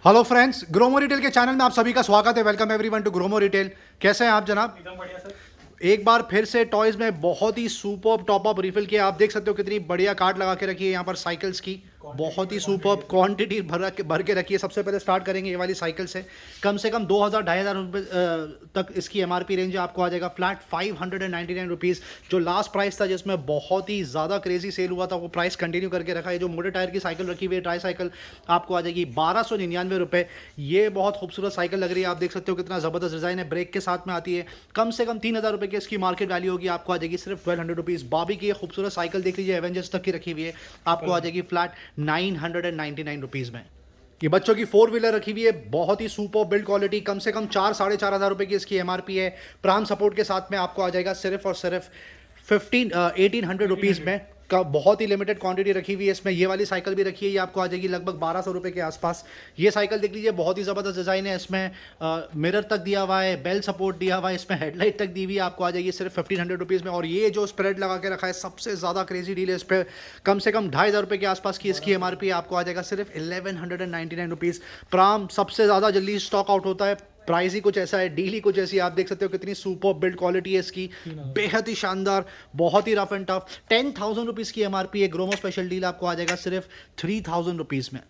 Hello friends, Gromo retail के channel में आप सभी का स्वागत है। Welcome everyone to Gromo retail. कैसे हैं आप जनाब? एकदम बढ़िया सर। एक बार फिर से टॉयज में बहुत ही सुपर्ब टॉप अप रिफिल किया। आप देख सकते हो कितनी बढ़िया कार्ड लगा के रखी है यहाँ पर साइकिल्स की। बहुत ही सुपर्ब क्वांटिटी भर के रखी है। सबसे पहले स्टार्ट करेंगे ये वाली साइकिल से कम 2,000-2,500 रुपये तक इसकी एमआरपी रेंज है। आपको आ जाएगा फ्लैट 599 रुपीज़। जो लास्ट प्राइस था जिसमें बहुत ही ज़्यादा क्रेजी सेल हुआ था वो प्राइस कंटिन्यू करके रखा है। जो मोटे टायर की साइकिल रखी हुई है ट्राई साइकिल आपको आ जाएगी 1,299 रुपये। ये बहुत खूबसूरत साइकिल लग रही है। आप देख सकते हो कितना ज़बरदस्त डिज़ाइन है। ब्रेक के साथ में आती है। कम से कम 3,000 रुपये की इसकी मार्केट वैल्यू होगी। आपको आ जाएगी सिर्फ 1,200 रुपीज़। बाबी की ये खूबसूरत साइकिल देख लीजिए, एवेंजर्स तक की रखी हुई है। आपको आ जाएगी फ्लैट 999 रुपीज़ में। ये बच्चों की 4 व्हीलर रखी हुई है। बहुत ही सुपर बिल्ड क्वालिटी। कम से कम 4-4,500 रुपये की इसकी एमआरपी है। प्राइम सपोर्ट के साथ में आपको आ जाएगा सिर्फ और सिर्फ 1,800 रुपीज़ में। का बहुत ही लिमिटेड क्वांटिटी रखी हुई है इसमें। ये वाली साइकिल भी रखी है। ये आपको आ जाएगी लगभग 1,200 रुपये के आसपास। ये साइकिल देख लीजिए, बहुत ही ज़बरदस्त डिज़ाइन है। इसमें मिरर तक दिया हुआ है, बेल सपोर्ट दिया हुआ है, इसमें हेडलाइट तक दी हुई है। आपको आ जाएगी सिर्फ 1,500 रुपीज़ में। और ये जो स्प्रेड लगा के रखा है, सबसे ज़्यादा क्रेजी डील है इस पर। कम से कम 2,500 रुपये के आसपास की इसकी एमआरपी आपको आ जाएगा सिर्फ 1,199 रुपीज़। प्राम सबसे ज़्यादा जल्दी स्टॉक आउट होता है। प्राइस ही कुछ ऐसा है, डील ही कुछ ऐसी। आप देख सकते हो कितनी सुपर बिल्ड क्वालिटी है इसकी, बेहद ही शानदार, बहुत ही रफ एंड टफ। 10,000 रुपीज़ की एमआरपी है। ग्रोमो स्पेशल डील आपको आ जाएगा सिर्फ 3,000 रुपीज़ में।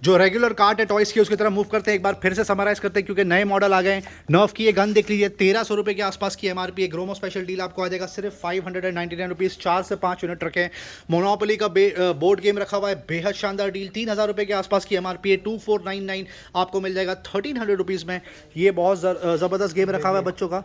जो रेगुलर कार्ट है टॉयस की उसकी तरफ मूव करते हैं। एक बार फिर से समराइज करते हैं क्योंकि नए मॉडल आ गए हैं। नर्व की ये गन देख लीजिए, 1,300 रुपये के आसपास की एमआरपी है। ग्रोमो स्पेशल डील आपको आ जाएगा सिर्फ 599 रुपीज़। 4 से 5 यूनिट रखे। मोनोपोली का बोर्ड गेम रखा हुआ है, बेहद शानदार डील। 3,000 रुपये के आसपास की एमआरपी है। 2,499 आपको मिल जाएगा 1,300 रुपीज़ में। ये बहुत ज़बरदस्त गेम रखा हुआ है बच्चों का।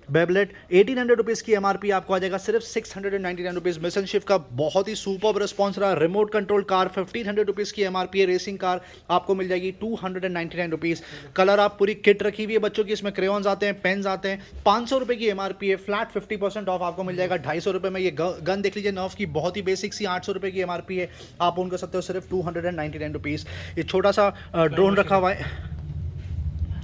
बेबलेट 1,800 रुपीज़ की एमआरपी आपको आ जाएगा सिर्फ 699 रुपीज़। मिशन शिफ्ट का बहुत ही सुपर रिस्पॉन्स रहा। रिमोट कंट्रोल कार 1,500 रुपीज़ की एमआरपी है। रेसिंग कार आपको मिल जाएगी 299 रुपीज़। कलर आप पूरी किट रखी हुई है बच्चों की। इसमें क्रेयॉन्स आते हैं, पेन्स आते हैं। 500 रुपये की एमआरपी है। फ्लैट 50% ऑफ आपको मिल जाएगा 250 रुपये में। ये गन देख लीजिए, नर्व की बहुत ही बेसिक सी 800 रुपये की एमआरपी है। आप उनका सकते हो सिर्फ 299 रुपीज़। ये छोटा सा ड्रोन रखा हुआ है,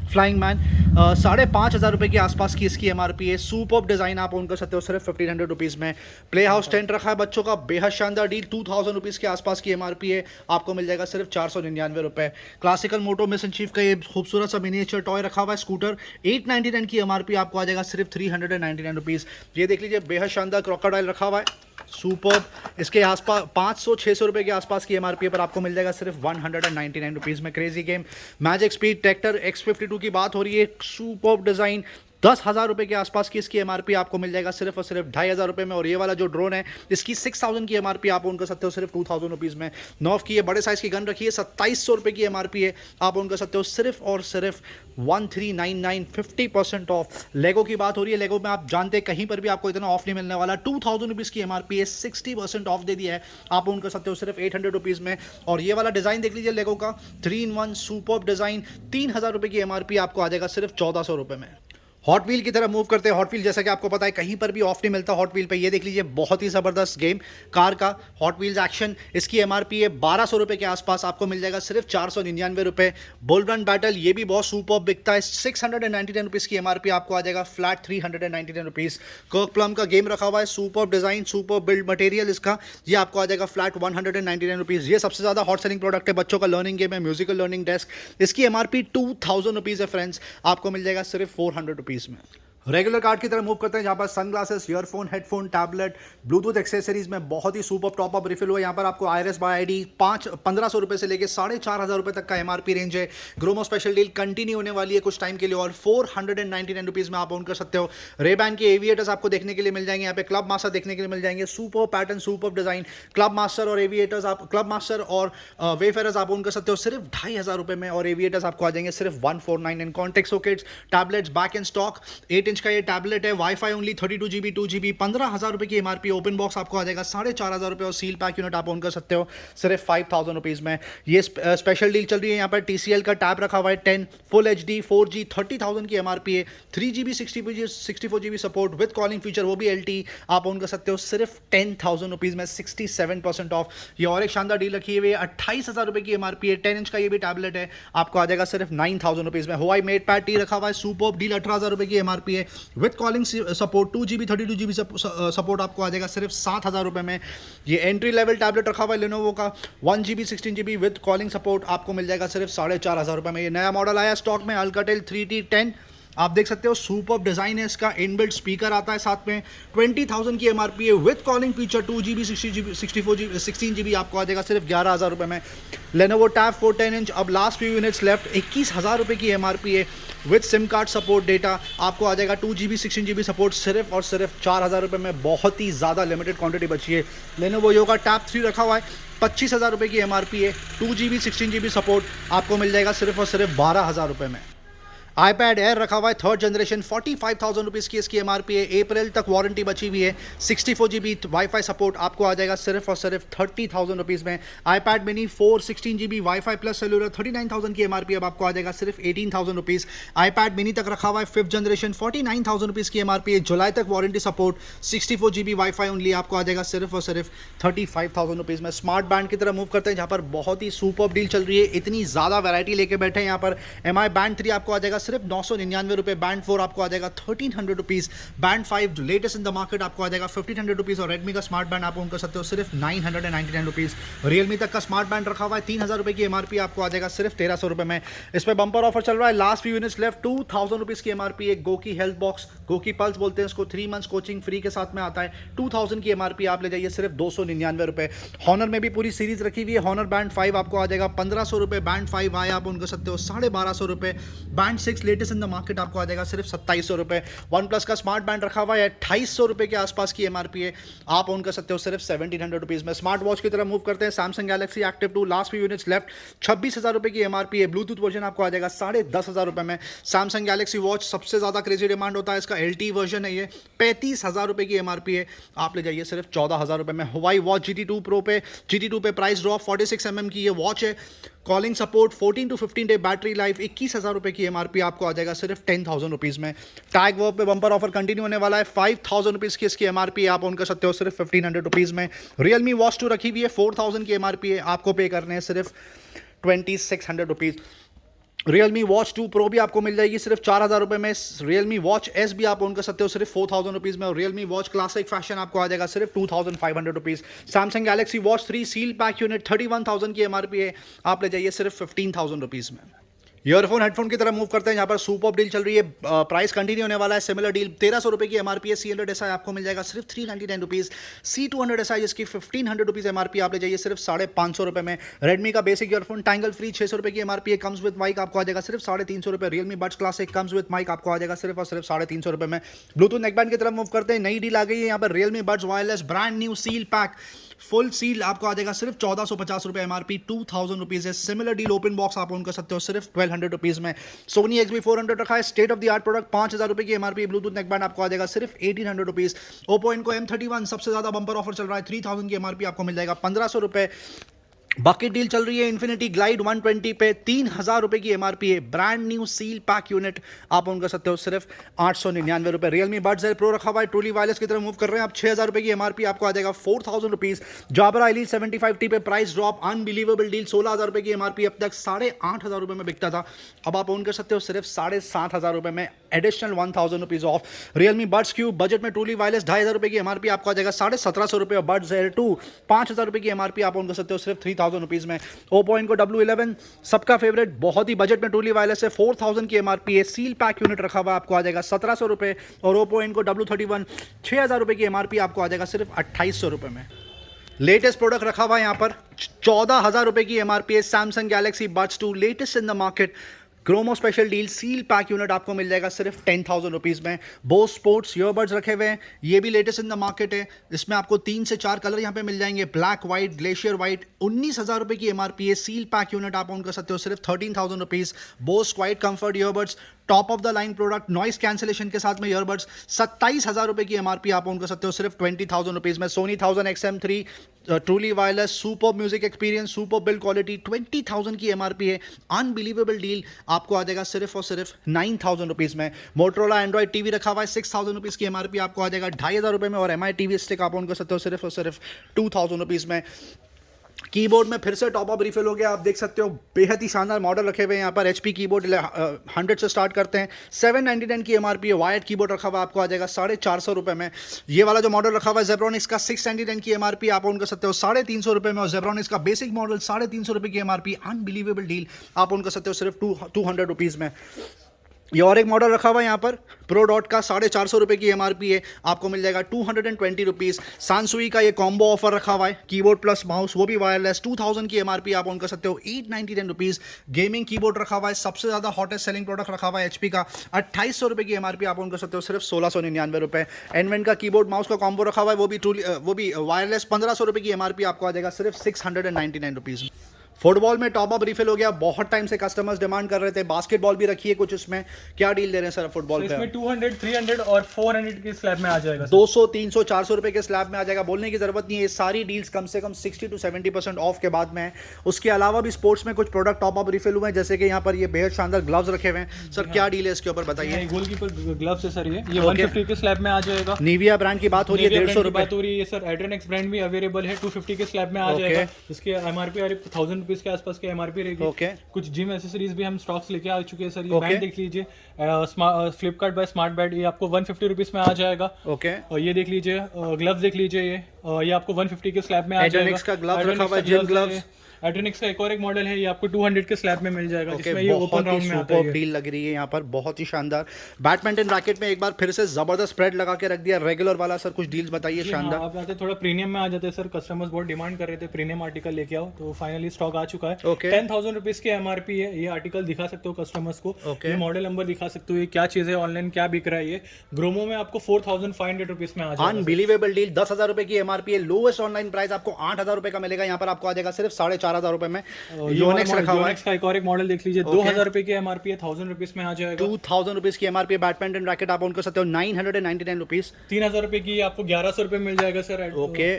फ्लाइंग मैन, 5,500 रुपये के आसपास की इसकी एमआरपी है। सुपर डिज़ाइन आप ओन कर सकते हो सिर्फ 1,500 रुपीज़ में। प्ले हाउस टेंट रखा है बच्चों का, बेहद शानदार डील। 2,000 रुपीज़ के आसपास की एमआरपी है। आपको मिल जाएगा सिर्फ 499 रुपये। क्लासिकल मोटो मिशन चीफ का ये खूबसूरत सा मिनिएचर टॉय रखा हुआ है, स्कूटर। 899 की एमआरपी आपको आ जाएगा सिर्फ 399 रुपीज़। ये देख लीजिए, बेहद शानदार क्रोकोडाइल रखा हुआ है, सुपर। इसके आसपास 500-600 रुपये के आसपास की एमआरपी पर आपको मिल जाएगा सिर्फ 199 रुपीज़ में। Crazy game magic speed tractor X52 की बात हो रही है। सुपर डिज़ाइन, 10,000 रुपये के आसपास की इसकी एमआरपी आपको मिल जाएगा सिर्फ और सिर्फ 2,500 रुपये में। और ये वाला जो ड्रोन है इसकी 6,000 की एमआरपी आप ओन कर सकते हो सिर्फ 2,000 रुपीज़ में। नॉफ की ये बड़े साइज़ की गन रखी है, 2,700 रुपये की एमआरपी है। आप ओन कर सकते हो सिर्फ और सिर्फ 1,399, 50% ऑफ। लेगो की बात हो रही है। लेगो में आप जानते हैं कहीं पर भी आपको इतना ऑफ नहीं मिलने वाला। 2,000 रुपीज़ की एमआरपी है, 60% ऑफ दे दिया है। आप ओन कर सकते हो सिर्फ 800 रुपीज़ में। और ये वाला डिज़ाइन देख लीजिए, लेगो का 3-in-1 सुपर डिज़ाइन, 3,000 रुपये की एमआरपी आपको आ जाएगा सिर्फ 1,400 रुपये में। हॉट व्हील की तरफ मूव करते हैं। हॉट व्हील जैसा कि आपको पता है कहीं पर भी ऑफ नहीं मिलता हॉट व्हील पे। ये देख लीजिए, बहुत ही ज़बरदस्त गेम कार का हॉट व्हील्स एक्शन। इसकी एमआरपी है 1,200 रुपये के आसपास। आपको मिल जाएगा सिर्फ 499 रुपये। बुल रन बैटल, ये भी बहुत सुपर बिकता है। 699 रुपीज़ की एमआरपी आपको आ जाएगा फ्लैट 399 रुपीज़। कर्क प्लम का गेम रखा हुआ है, super design, super build material इसका। ये आपको आ जाएगा फ्लैट 199 रुपीज़। ये सबसे ज़्यादा हॉट सेलिंग प्रोडक्ट है बच्चों का, लर्निंग गेम है, म्यूजिकल लर्निंग डेस्क। इसकी एमआरपी 2,000 रुपीज़ है फ्रेंड्स। आपको मिल जाएगा सिर्फ 400 रुपीज़ में। रेगुलर कार्ड की तरफ मूव करते हैं जहाँ पर sunglasses, earphone, headphone, tablet, Bluetooth accessories में बहुत ही सुपर टॉप अप रिफिल हुआ। यहाँ पर आपको IRS बाय ID 1,500 रुपये से लेकर 4,500 रुपये तक का एमआरपी रेंज है। ग्रोमो स्पेशल डील कंटिन्यू होने वाली है कुछ टाइम के लिए और 499 रुपीज़ में आप ओन कर सकते हो। रेबैन के एविएटर्स आपको देखने के लिए मिल जाएंगे। यहाँ पे क्लब मास्टर देखने के लिए मिल जाएंगे। Super pattern, super design, club master और एविएटर्स आप, क्लब मास्टर और वेफेयर्स आप ओन कर सकते हो सिर्फ 2,500 रुपये में। और एविएटर्स आपको आ जाएंगे सिर्फ 149। Contact sockets, tablets back in stock. 8 inch का ये टैबलेट है, वाईफाई ओनली, 32 GB 2 GB, 15,000 रुपये की एमआरपी। ओपन बॉक्स आपको आ जाएगा 4,500 रुपये और सील पैक यूनिट आप ओन कर सकते हो सिर्फ 5,000 रुपीज़ में। ये स्पेशल डील चल रही है। यहाँ पर TCL का टैब रखा हुआ है 10 फुल HD 4G, 30,000 की एमआरपी है। 3GB 64 GB support with calling feature, वो भी LTE आप ओन कर सकते हो सिर्फ 10,000 रुपीज़ में, 67% ऑफ। ये और एक शानदार डील रखी हुई है, 28,000 रुपये की एमआरपी है। 10 इंच का ये भी टैबलेट है, आपको आ जाएगा सिर्फ 9,000 रुपीज़ में। हुआई मेट पैड टी रखा हुआ है, सुपर डील, 18,000 रुपये की एमआरपी है। With calling support, 2 GB 32 GB support आपको आ जाएगा सिर्फ 7,000 रुपये में। ये एंट्री लेवल टैबलेट रखा हुआ है लेनोवो का, 1 GB 16 GB with calling support आपको मिल जाएगा सिर्फ 4,500 रुपये में। ये नया मॉडल आया स्टॉक में, Alcatel 3T10, आप देख सकते हो सुपर डिज़ाइन है इसका, इनबिल्ट स्पीकर आता है साथ में, 20,000 की MRP है with calling feature, 2 GB 60 GB 16 GB आपको आ जाएगा सिर्फ 11,000 रुपये में। Lenovo Tab 4 10 इंच, अब लास्ट फ्यू यूनिट्स लेफ्ट, 21,000 रुपये की MRP है with SIM card support, data आपको आ जाएगा 2 GB 16 GB सपोर्ट सिर्फ और सिर्फ 4,000 रुपये में। बहुत ही ज़्यादा लिमिटेड क्वांटिटी बची है। Lenovo Yoga Tab 3 रखा हुआ है, 25,000 रुपये की MRP है, 2 GB 16 GB सपोर्ट आपको मिल जाएगा सिर्फ और सिर्फ 12,000 रुपये में। iPad Air रखा हुआ है 3rd जनरेशन, 45,000 रुपीज़ की इसकी MRP है, अप्रैल तक वारंटी बची हुई है, 64 GB वाईफाई सपोर्ट आपको आ जाएगा सिर्फ और सिर्फ 30,000 रुपीज़ में। iPad mini 4 16 GB wifi plus cellular, 39,000 की MRP अब आपको आ जाएगा सिर्फ 18,000 रुपीज़। iPad mini तक रखा हुआ है 5th जनरेशन, 49,000 रुपीज़ की MRP है, जुलाई तक warranty support, 64 GB wifi only आपको आ जाएगा सिर्फ और सिर्फ 35,000 रुपीज़ में। स्मार्ट बैंड की तरफ मूव करते हैं जहाँ पर बहुत ही सुपर डील चल रही है, इतनी ज़्यादा वैरायटी लेके बैठे हैं यहाँ पर। MI Band 3 आपको आ जाएगा सिर्फ 999 रुपये, बैंड 4 आपको आ जाएगा 1300 rupees, band 5 latest in the market आपको आ जाएगा 1500 रुपीज़, और रेडमी का स्मार्ट बैंड आप ओन कर सकते हो सिर्फ 999 रुपीज़। रियलमी तक का स्मार्ट बैंड रखा हुआ है 3,000 रुपये की MRP आपको आ जाएगा सिर्फ 1,300 रुपये में। इस पर बंपर ऑफर चल रहा है, last few units left, 2,000 rupees की MRP है। Goki health box, Goki pulse बोलते हैं इसको, 3 मंथ्स कोचिंग फ्री के साथ में आता है, 2,000 की MRP आप ले जाइए सिर्फ 299 रुपये। हॉनर में भी पूरी सीरीज रखी हुई है, हॉनर बैंड 5 आपको आ जाएगा 1,500 रुपये, बैंड 5 आया आप ओन कर सकते हो 1250 रुपये, band 6 latest in the market आपको आ जाएगा सिर्फ 2700 रुपये। वन प्लस का स्मार्ट बैंड रखा हुआ है 2,800 रुपये के आसपास की MRP है, आप ओन कर सकते हो सिर्फ 1,700 रुपीज़ में। स्मार्ट वॉच की तरफ मूव करते हैं, Samsung Galaxy active 2 last few units left, 26,000 रुपये की MRP है, ब्लूटूथ वर्जन आपको आ जाएगा 10,500 रुपये में। सैमसंग गैलेक्सी वॉच सबसे ज़्यादा क्रेजी डिमांड होता है, इसका LTE वर्जन है ये, 35,000 रुपये की MRP है, आप ले जाइए सिर्फ 14,000 रुपये में। हुआई वॉच GT2 पे प्राइस ड्रॉप, 46 mm की ये वॉच है, calling support, 14 to 15 day battery life, 21,000 रुपये की MRP आपको आ जाएगा सिर्फ 10,000 रुपीज़ में। टैग वर्क पे बंपर ऑफर कंटिन्यू होने वाला है, 5,000 रुपीज़ की इसकी MRP आप ओन कर सकते हो सिर्फ 1,500 रुपीज़ में। रियलमी वॉच 2 रखी हुई है, 4,000 की MRP है, आपको पे करने हैं सिर्फ 2,600 रुपीज़। Realme Watch 2 Pro भी आपको मिल जाएगी सिर्फ 4,000 रुपये में। Realme Watch S भी आप ओन कर सकते हो सिर्फ 4,000 रुपीज़ में, और Realme Watch Classic Fashion आपको आ जाएगा सिर्फ 2,500 rupees. Samsung Galaxy Watch 3 seal pack unit 31,000 की MRP है, आप ले जाइए सिर्फ 15,000 रुपीज़ में। ईयरफोन हेडफोन की तरफ मूव करते हैं, यहाँ पर सुपर डील चल रही है, प्राइस कंटिन्यू होने वाला है, सिमिलर डील, 1,300 रुपये की MRP है। C100SI आपको मिल जाएगा सिर्फ 399 रुपीज़। C200SI जिसकी 1,500 रुपीज़ MRP आप ले जाइए सिर्फ 550 रुपये में। रेडमी का बेसिक ईयरफोन टैंगल फ्री 600 रुपये की MRP है, कम्स विद माइक आपको आ जाएगा सिर्फ 350 रुपये। Realme Buds Classic comes with mic आपको आ जाएगा सिर्फ और सिर्फ 350 रुपये में। ब्लूटूथ नेकबैंड की तरफ मूव करते हैं, नई डील आ गई है यहाँ पर, Realme buds wireless brand new seal pack full seal आपको आ जाएगा सिर्फ 1,450 रुपये, MRP 2,000 रुपीज़ है। सिमिलर डील ओपन बॉक्स आप ओन कर सकते हो सिर्फ 1,200 रुपीज़ में। सोनी XB400 रखा है, state of the art product, 5,000 रुपये की MRP, ब्लूटूथ नेकबैंड आपको आ जाएगा सिर्फ 1,800 रुपीज़। ओप्पो इनको M31 सबसे ज़्यादा बंपर ऑफर चल रहा है, 3,000 की MRP आपको मिल जाएगा 1,500 रुपये। बकेट डील चल रही है, इन्फिनिटी ग्लाइड 120 पे 3,000 रुपये की MRP है, brand new seal pack unit आप ओन कर सकते हो सिर्फ 899 रुपये। रियलमी बड्स एयर प्रो रखा हुआ है, ट्रूली वायरलेस की तरफ मूव कर रहे हैं आप, 6,000 रुपये की MRP आपको आ जाएगा 4,000 रुपीज़। जाबरा एलीट 75T पे प्राइस ड्रॉप, अनबिलीवेबल डील, 16,000 रुपये की MRP, अब तक 8,500 रुपये में बिकता था, अब आप ओन कर सकते हो सिर्फ 7,500 रुपये में, additional 1,000 rupees of. Realme buds cube budget में ट्रूली वायरलेस 2,500 रुपये की MRP आपको आ जाएगा 1,750 रुपये, और बड्स एयर 2 5,000 रुपये की MRP आप ओन कर सकते हो सिर्फ 3,000 रुपीज़ में। ओप्पो इनको W11 सबका फेवरेट, बहुत ही बजट में ट्रूली वायरलेस है, 4,000 की MRP है, सील पैक यूनिट रखा हुआ आपको आ जाएगा 1,700 रुपये, और ओप्पो इनको W31 6,000 रुपये की MRP आपको आ जाएगा सिर्फ 2,800 रुपये में। लेटेस्ट प्रोडक्ट रखा हुआ है यहाँ पर, 14,000 रुपये की MRP है, Samsung Galaxy Buds 2 latest in the market, Gromo special deal, seal pack unit आपको मिल जाएगा सिर्फ 10,000 रुपीज़ में। बोस स्पोर्ट्स ईयरबड्स रखे हुए हैं, ये भी लेटेस्ट इन द मार्केट है, इसमें आपको 3 से 4 कलर यहाँ पे मिल जाएंगे, ब्लैक वाइट ग्लेशियर वाइट, 19,000 रुपये की MRP है, सील पैक यूनिट आप ओन कर सकते हो सिर्फ 13,000 rupees. Bose quiet comfort earbuds top of the line product, noise cancellation के साथ में ईयरबड्स, 27,000 रुपये की MRP आप ओन कर सकते हो सिर्फ 20,000 रुपीज़ में। Sony 1000 XM3 truly wireless, super music experience, super build quality, 20,000 की MRP है, अनबिलीवेबल डील आपको आ जाएगा सिर्फ और सिर्फ 9,000 रुपीज़ में। मोटरोला एंड्रॉइड टीवी रखा हुआ है, 6,000 रुपीज़ की MRP आपको आ जाएगा 2,500 रुपये में, और MI TV स्टिक आप ओन कर सकते हो सिर्फ और सिर्फ 2,000 रुपीज़ में। कीबोर्ड में फिर से टॉप अप रिफिल हो गया, आप देख सकते हो बेहद ही शानदार मॉडल रखे हुए हैं यहाँ पर। HP कीबोर्ड 100 से स्टार्ट करते हैं, 799 की MRP है। वायर्ड कीबोर्ड रखा हुआ आपको आ जाएगा 450 रुपये में। ये वाला जो मॉडल रखा हुआ है जेब्रॉनिक्स का 699 की MRP, आप ऑन कर सकते हो 350 रुपये में। और जेब्रॉनिक्स का बेसिक मॉडल 350 रुपये की MRP, अनबिलीवेबल डील, आप ऑन कर सकते हो सिर्फ 200 रुपीज़ में। ये और एक मॉडल रखा हुआ है यहाँ पर प्रो डॉट का 450 रुपये की MRP है, आपको मिल जाएगा 220 रुपीज़। सांसुई का ये कॉम्बो ऑफर रखा हुआ है, कीबोर्ड प्लस माउस, वो भी वायरलेस, 2000 की MRP, आप ऑन कर सकते हो 899 रुपीज़। गेमिंग कीबोर्ड रखा हुआ है, सबसे ज़्यादा हॉटेस्ट सेलिंग प्रोडक्ट रखा हुआ है HP का, 2800 रुपये की MRP, आप ऑन कर सकते हो सिर्फ 1699 रुपये। एनवेंट का कीबोर्ड माउस का कॉम्बो रखा हुआ है, वो भी वायरलेस, 1500 रुपये की MRP, आपको आ जाएगा सिर्फ 699 रुपीज़। फुटबॉल में टॉप अप रिफिल हो गया, बहुत टाइम से कस्टमर्स डिमांड कर रहे थे। बास्केटबॉल भी रखी है कुछ, इसमें क्या डील दे रहे हैं सर फुटबॉल पे? इसमें 200, 300 और 400 के स्लैब में आ जाएगा। 200, 300, 400 रुपए के स्लैब में आ जाएगा, बोलने की जरूरत नहीं है। ये सारी डील्स कम से कम 60 to 70% ऑफ के बाद में है। उसके अलावा भी स्पोर्ट्स में कुछ प्रोडक्ट टॉप अप रिफिल हुए हैं, जैसे कि यहाँ पर ये बेहद शानदार ग्लव्स रखे हुए हैं। सर क्या डील है इसके ऊपर बताइए? गोलकीपर ग्लव्स है सर, ये 150 के स्लैब में आ जाएगा। निविया ब्रांड की बात हो रही है, 150 रुपए बात हो रही है सर। एड्रेनेक्स ब्रांड भी अवेलेबल है, 250 के स्लैब में आ जाएगा। इसके MRP 1000 रुपीज के आसपास के MRP रहेगी। कुछ जिम एसेसरीज भी हम स्टॉक्स लेके आ चुके हैं सर। ये बैंड देख लीजिए, फ्लिपकार्ट बाय स्मार्ट बैंड, ये आपको 150 रुपीज में आ जाएगा। और ये देख लीजिए, ग्लव्स देख लीजिए, ये आपको 150 के स्लैब में आ जाएगा। एड्रेनेक्स का ग्लव्स रखा हुआ है, जिम ग्लव्स। एड्रेनेक्स का एक और एक मॉडल है, ये आपको 200 के स्लैब में मिल जाएगा, जिसमें ये ओपन राउंड में आता है। डील लग रही है यहाँ पर, बहुत ही शानदार। बैडमिंटन रैकेट में एक बार फिर से जबरदस्त स्प्रेड लगा के रख दिया, रेगुलर वाला। सर कुछ डील्स बताइए शानदार। आप आते थोड़ा प्रीमियम में आ जाते हैं सर, कस्टमर्स बहुत डिमांड कर रहे थे प्रीमियम आर्टिकल लेके आओ, तो फाइनली स्टॉक आ चुका है। 10,000 रुपीज की MRP है। ये आर्टिकल दिखा सकते हो कस्टमर्स को, ये मॉडल नंबर दिखा सकते हो, ये क्या चीज है, ऑनलाइन क्या बिक रहा है। ये ग्रोमो में आपको 4500 रुपीज में आ जाएगा। अनबिलीवेबल डील, 10,000 रुपए की MRP है। लोएस्ट ऑनलाइन प्राइस आपको 8,000 रुपए का मिलेगा, यहाँ पर आपको आ जाएगा सिर्फ 4,500 रुपए में। योनेक्स रखा हुआ है, का एक और एक मॉडल देख लीजिए, 2000 रुपए की MRP है, 1000 रुपीज में आ जाएगा। 2000 रुपीज की MRP बैडमिंटन रैकेट, आप ऑन कर सकते हो 999 रुपीज। 3000 रुपए की आपको 1100 रुपए मिल जाएगा सर। ओके,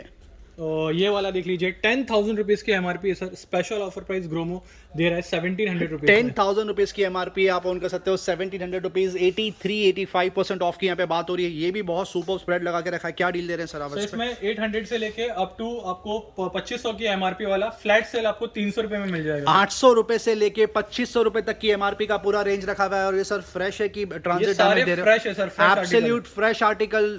ये वाला देख लीजिए, 10,000 रुपीज की MRP है sir. Special offer price Gromo दे रहा है 1700 रुपीज। 10,000 रुपीज की MRP, आप ऑन कर सकते हो 1700 रुपीज। 83-85% ऑफ की यहाँ पे बात हो रही है। ये भी बहुत सुपर स्प्रेड लगा के रखा है, क्या डील दे रहे हैं सर आप? इसमें 800 से लेके अप टू आपको 2500 की MRP वाला फ्लैट सेल आपको 300 रुपए में मिल जाएगा। 800 रुपए से लेके 2500 रुपए तक की MRP का पूरा रेंज रखा हुआ है। और ये सर फ्रेश है कि ट्रांजिट डैमेज दे रहे हैं? Absolute fresh article,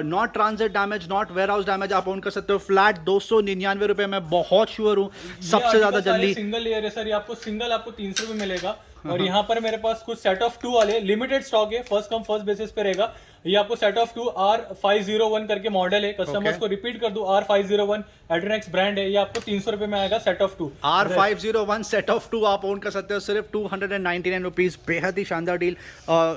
not transit damage, not warehouse damage, आप ऑन कर सकते हो फ्लैट 299 रुपए में। बहुत श्योर हूँ सबसे ज्यादा जल्दी सिंगल लेयर है सर, ये आपको सिंगल आपको 300 रुपए मिलेगा। और यहाँ पर मेरे पास कुछ सेट ऑफ 2 वाले लिमिटेड स्टॉक है, फर्स्ट कम फर्स्ट बेसिस पे रहेगा। ये आपको सेट ऑफ 2 R501 करके मॉडल है, कस्टमर्स को रिपीट कर दूं, R501 एड्रेनेक्स ब्रांड है। ये आपको 300 रुपए में आएगा set of 2। R501 set of 2 आप ओन कर सकते हो सिर्फ 299 रुपीज। बेहद ही शानदार डील।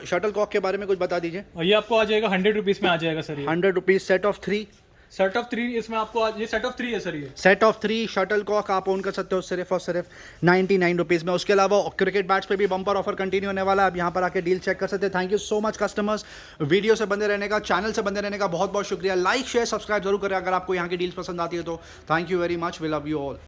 शटल कॉक के बारे में कुछ बता दीजिए। ये आपको आ जाएगा 100 रुपीज में आ जाएगा sir. 100 rupees set of 3। Set of 3 इसमें आपको ये सेट ऑफ 3 है सर। ये सेट ऑफ 3 शटल कॉक आप ओन कर सकते हो सिर्फ और सिर्फ 99 रुपीज़ में। उसके अलावा क्रिकेट बैट्स पे भी बम्पर ऑफर कंटिन्यू होने वाला है, आप यहाँ पर आके डील चेक कर सकते हैं। Thank you so much customers, video से बंदे रहने का, चैनल से बंदे रहने का बहुत बहुत शुक्रिया। लाइक शेयर सब्सक्राइब जरूर करें अगर आपको यहाँ की डील्स पसंद आती है तो। Thank you very much, we love you all.